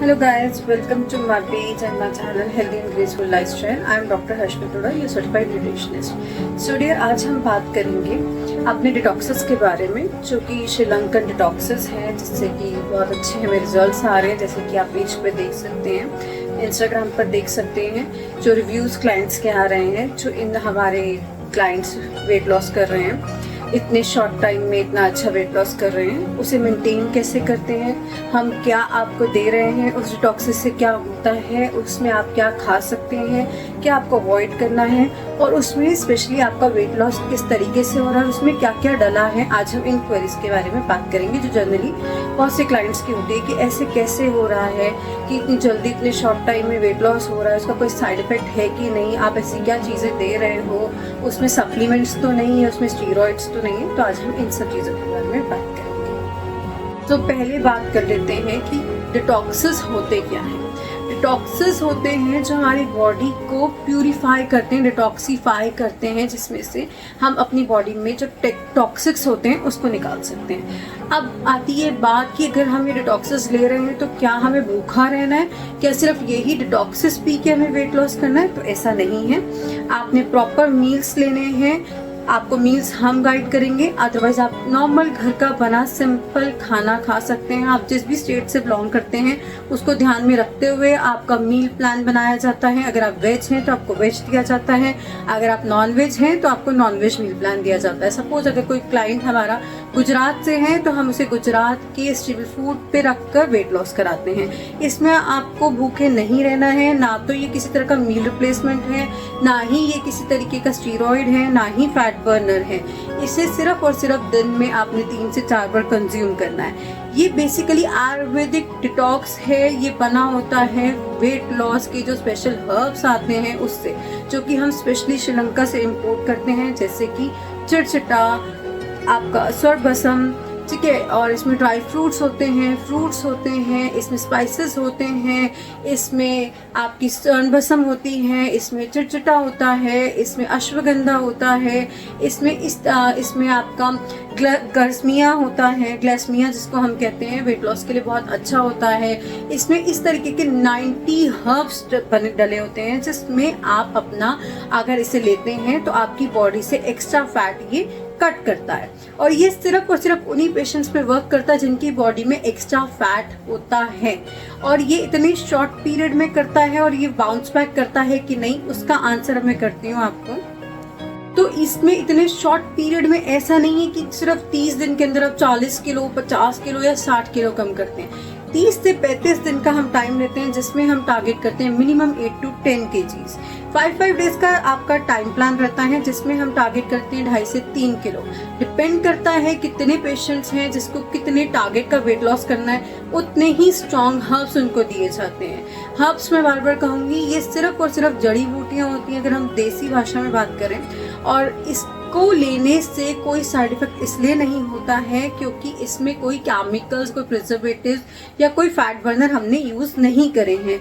Hello guys, welcome to my page and my channel Healthy and Graceful Lifestyle. I am Dr. Harshmi Toda, your certified nutritionist. So dear, आज हम बात करेंगे अपने detoxes के बारे में, जो कि श्रीलंकन डिटॉक्सेस हैं, जिससे कि बहुत अच्छे हमें रिजल्ट्स आ रहे हैं, जैसे कि आप पेज पे देख सकते हैं, इंस्टाग्राम पर देख सकते हैं जो रिव्यूज़ क्लाइंट्स के आ रहे हैं, जो इन हमारे क्लाइंट्स वेट लॉस कर रहे हैं, इतने शॉर्ट टाइम में इतना अच्छा वेट लॉस कर रहे हैं, उसे मेंटेन कैसे करते हैं, हम क्या आपको दे रहे हैं, उस डिटॉक्सिस से क्या होता है, उसमें आप क्या खा सकते हैं, क्या आपको अवॉइड करना है, और उसमें स्पेशली आपका वेट लॉस किस तरीके से हो रहा है, उसमें क्या क्या डला है। आज हम इन क्वेरीज के बारे में बात करेंगे जो जनरली बहुत से क्लाइंट्स की होती है कि ऐसे कैसे हो रहा है कि इतनी जल्दी इतने शॉर्ट टाइम में वेट लॉस हो रहा है, उसका कोई साइड इफेक्ट है कि नहीं, आप ऐसी क्या चीज़ें दे रहे हो, उसमें सप्लीमेंट्स तो नहीं है, उसमें स्टीरॉइड्स तो नहीं है। तो आज हम इन सब चीज़ों के बारे में बात करेंगे। तो पहले बात कर लेते हैं कि डिटॉक्सेस होते क्या हैं। डिटॉक्सेस होते हैं जो हमारी बॉडी को प्यूरिफाई करते हैं, डिटॉक्सीफाई करते हैं, जिसमें से हम अपनी बॉडी में जो टॉक्सिक्स होते हैं उसको निकाल सकते हैं। अब आती है बात कि अगर हम ये डिटॉक्सेस ले रहे हैं तो क्या हमें भूखा रहना है, क्या सिर्फ यही डिटॉक्सेस पी के हमें वेट लॉस करना है? तो ऐसा नहीं है, आपने प्रॉपर मील्स लेने हैं, आपको मील्स हम गाइड करेंगे, अदरवाइज आप नॉर्मल घर का बना सिंपल खाना खा सकते हैं। आप जिस भी स्टेट से बिलोंग करते हैं उसको ध्यान में रखते हुए आपका मील प्लान बनाया जाता है। अगर आप वेज हैं तो आपको वेज दिया जाता है, अगर आप नॉन वेज हैं तो आपको नॉन वेज मील प्लान दिया जाता है। सपोज अगर कोई क्लाइंट हमारा गुजरात से है तो हम उसे गुजरात के स्टेबल फूड पे रखकर वेट लॉस कराते हैं। इसमें आपको भूखे नहीं रहना है, ना तो ये किसी तरह का मील रिप्लेसमेंट है, ना ही ये किसी तरीके का स्टीरॉइड है, ना ही फैट बर्नर है। इसे सिर्फ और सिर्फ दिन में आपने 3 से 4 बार कंज्यूम करना है। ये बेसिकली आयुर्वेदिक डिटॉक्स है, ये बना होता है वेट लॉस के जो स्पेशल हर्ब्स आते हैं उससे, जो कि हम स्पेशली श्रीलंका से इंपोर्ट करते हैं, जैसे कि चिड़चिटा, आपका सर्बसम, ठीक है, और इसमें ड्राई फ्रूट्स होते हैं, इसमें स्पाइसेस होते हैं, इसमें आपकी सर्बसम होती है, इसमें चिड़चिटा होता है, इसमें अश्वगंधा होता है, इसमें आपका ग्लासमिया होता है, ग्लासमिया जिसको हम कहते हैं, वेट लॉस के लिए बहुत अच्छा होता है। इसमें इस तरीके के 90 हर्ब्स डले होते हैं, जिसमें आप अपना अगर इसे लेते हैं तो आपकी बॉडी से एक्स्ट्रा फैट ये कट करता है, और ये सिर्फ और सिर्फ उन्हीं पेशेंट्स पे वर्क करता है जिनकी बॉडी में एक्स्ट्रा फैट होता है, और ये इतने शॉर्ट पीरियड में करता है, और ये बाउंस बैक करता है कि नहीं, उसका आंसर मैं करती हूँ आपको। तो इसमें इतने शॉर्ट पीरियड में ऐसा नहीं है कि सिर्फ 30 दिन के अंदर आप 40 किलो, 50 किलो या 60 किलो कम करते हैं। 30 से 35 दिन का हम टाइम लेते हैं, जिसमें हम टारगेट करते हैं मिनिमम 8 to 10 kgs। 5 डेज का आपका टाइम प्लान रहता है, जिसमें हम टारगेट करते हैं 2.5 से 3 किलो। डिपेंड करता है कितने पेशेंट्स हैं, जिसको कितने टारगेट का वेट लॉस करना है, उतने ही स्ट्रॉन्ग हर्ब्स उनको दिए जाते हैं। हर्ब्स मैं बार बार कहूँगी, ये सिर्फ और सिर्फ जड़ी बूटियाँ होती हैं अगर हम देसी भाषा में बात करें, और इसको लेने से कोई साइड इफेक्ट इसलिए नहीं होता है क्योंकि इसमें कोई केमिकल्स, कोई प्रिजर्वेटिव्स या कोई फैट बर्नर हमने यूज़ नहीं करे हैं।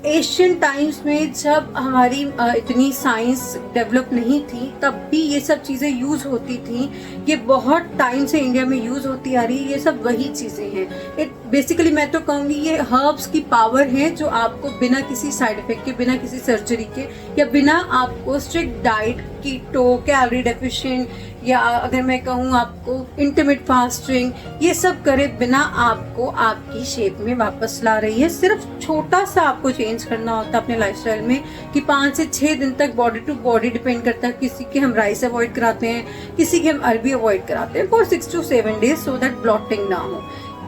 एशियन टाइम्स में जब हमारी इतनी साइंस डेवलप नहीं थी, तब भी ये सब चीज़ें यूज़ होती थी। ये बहुत टाइम से इंडिया में यूज़ होती आ रही है, ये सब वही चीज़ें हैं। बेसिकली मैं तो कहूँगी ये हर्ब्स की पावर है, जो आपको बिना किसी साइड इफेक्ट के, बिना किसी सर्जरी के, या बिना आपको स्ट्रिक्ट डाइट, कीटो, कैलोरी डेफिशिएंट, या अगर मैं कहूँ आपको इंटरमिटेंट फास्टिंग, ये सब करे बिना आपको आपकी शेप में वापस ला रही है। सिर्फ छोटा सा आपको चेंज करना होता है अपने लाइफस्टाइल में, कि 5 से 6 दिन तक बॉडी टू बॉडी डिपेंड करता है। किसी के हम राइस अवॉइड कराते हैं, किसी के हम अरबी अवॉइड कराते हैं for 6 to 7 days, so that blotting ना हो।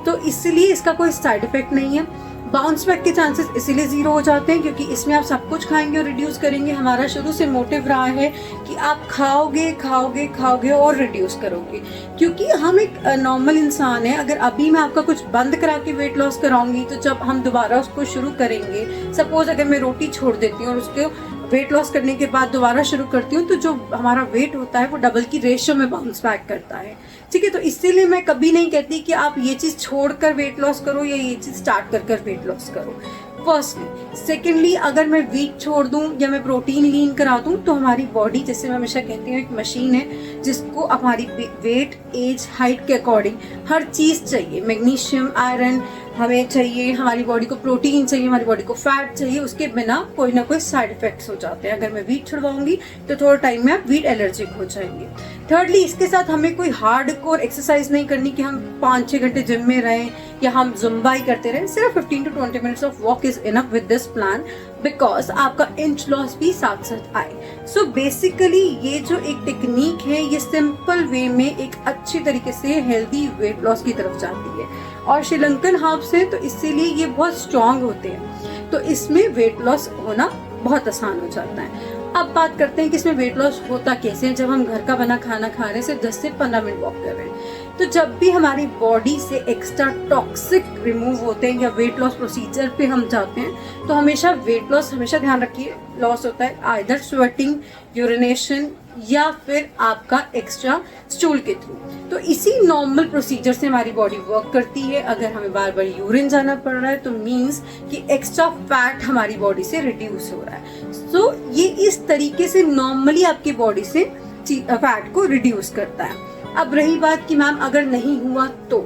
तो इसलिए इसका कोई साइड इफेक्ट नहीं है। बाउंस बैक के चांसेस इसीलिए 0 हो जाते हैं क्योंकि इसमें आप सब कुछ खाएंगे और रिड्यूस करेंगे। हमारा शुरू से मोटिव रहा है कि आप खाओगे और रिड्यूस करोगे, क्योंकि हम एक नॉर्मल इंसान है। अगर अभी मैं आपका कुछ बंद करा के वेट लॉस कराऊंगी, तो जब हम दोबारा उसको शुरू करेंगे, सपोज अगर मैं रोटी छोड़ देती हूँ और उसके वेट लॉस करने के बाद दोबारा शुरू करती हूँ, तो जो हमारा वेट होता है वो डबल की रेशियो में बाउंस बैक करता है, ठीक है। तो इसीलिए मैं कभी नहीं कहती कि आप ये चीज़ छोड़कर वेट लॉस करो या ये चीज़ स्टार्ट कर वेट लॉस करो, फर्स्टली। सेकेंडली, अगर मैं वीट छोड़ दूं या मैं प्रोटीन लीन करा दूं, तो हमारी बॉडी, जैसे मैं हमेशा कहती हूँ, एक मशीन है जिसको हमारी वेट, एज, हाइट के अकॉर्डिंग हर चीज़ चाहिए। मैग्नीशियम, आयरन, हमें चाहिए, हमारी बॉडी को प्रोटीन चाहिए, हमारी बॉडी को फैट चाहिए, उसके बिना कोई ना कोई साइड इफेक्ट्स हो जाते हैं। अगर मैं वीट छुड़वाऊंगी तो थोड़ा टाइम में आप वीट एलर्जिक हो जाएंगे। थर्डली, इसके साथ हमें कोई हार्डकोर एक्सरसाइज नहीं करनी कि हम 5-6 घंटे जिम में रहें या हम जुम्बा ही करते रहें। सिर्फ 15 to 20 minutes of walk is enough with this plan, because आपका इंच लॉस भी साथ साथ आए। सो बेसिकली ये जो एक टेक्निक है, ये सिंपल वे में एक अच्छी तरीके से हेल्दी वेट लॉस की तरफ जाती है। और श्रीलंकन हर्ब्स है तो इसीलिए ये बहुत स्ट्रांग होते हैं, तो इसमें वेट लॉस होना बहुत आसान हो जाता है। अब बात करते हैं कि इसमें वेट लॉस होता कैसे। जब हम घर का बना खाना खा रहे हैं, सिर्फ 10 से 15 मिनट वॉक कर रहे हैं, तो जब भी हमारी बॉडी से एक्स्ट्रा टॉक्सिक रिमूव होते हैं या वेट लॉस प्रोसीजर पे हम जाते हैं, तो हमेशा वेट लॉस, हमेशा ध्यान रखिए, लॉस होता है आइदर स्वेटिंग, यूरिनेशन या फिर आपका एक्स्ट्रा स्टूल के थ्रू। तो इसी नॉर्मल प्रोसीजर से हमारी बॉडी वर्क करती है। अगर हमें बार बार यूरिन जाना पड़ रहा है तो मीन्स कि एक्स्ट्रा फैट हमारी बॉडी से रिड्यूस हो रहा है। सो ये इस तरीके से नॉर्मली आपकी बॉडी से फैट को रिड्यूस करता है। अब रही बात कि मैम अगर नहीं हुआ तो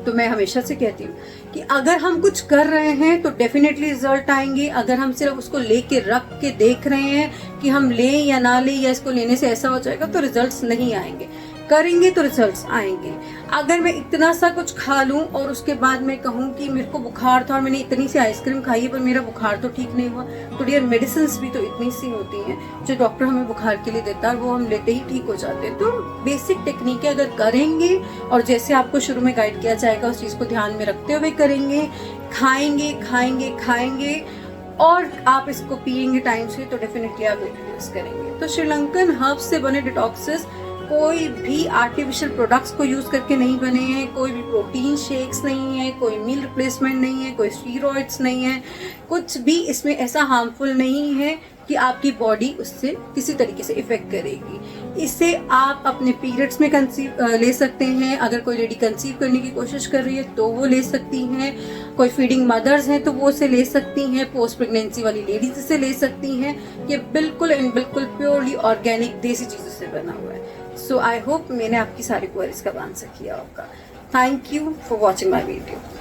मैं हमेशा से कहती हूँ कि अगर हम कुछ कर रहे हैं तो डेफिनेटली रिजल्ट आएंगे। अगर हम सिर्फ उसको लेके रख के देख रहे हैं कि हम लें या ना लें या इसको लेने से ऐसा हो जाएगा, तो रिजल्ट्स नहीं आएंगे। करेंगे तो रिजल्ट्स आएंगे। अगर मैं इतना सा कुछ खा लूं और उसके बाद मैं कहूं कि मेरे को बुखार था और मैंने इतनी सी आइसक्रीम खाई है पर मेरा बुखार तो ठीक नहीं हुआ, तो डियर मेडिसिन भी तो इतनी सी होती हैं जो डॉक्टर हमें बुखार के लिए देता है, वो हम लेते ही ठीक हो जाते हैं। तो बेसिक टेक्निक है, अगर करेंगे और जैसे आपको शुरू में गाइड किया जाएगा उस चीज़ को ध्यान में रखते हुए करेंगे, खाएंगे खाएंगे खाएंगे और आप इसको पिएंगे टाइम से, तो डेफिनेटली आप वेट लॉस करेंगे। तो श्रीलंकन हर्ब्स से बने डिटॉक्सेस कोई भी आर्टिफिशियल प्रोडक्ट्स को यूज करके नहीं बने हैं, कोई भी प्रोटीन शेक्स नहीं है, कोई मील रिप्लेसमेंट नहीं है, कोई स्टीरॉइड्स नहीं है, कुछ भी इसमें ऐसा हार्मफुल नहीं है कि आपकी बॉडी उससे किसी तरीके से इफेक्ट करेगी। इससे आप अपने पीरियड्स में ले सकते हैं। अगर कोई लेडी कंसीव करने की कोशिश कर रही है तो वो ले सकती हैं, कोई फीडिंग मदर्स हैं तो वो उसे ले सकती हैं, पोस्ट प्रेगनेंसी वाली लेडीज इसे ले सकती हैं। ये बिल्कुल एंड बिल्कुल प्योरली ऑर्गेनिक देसी चीज़ों से बना हुआ है। सो आई होप मैंने आपकी सारी क्वेरीज का आंसर किया होगा। Thank you for watching my video.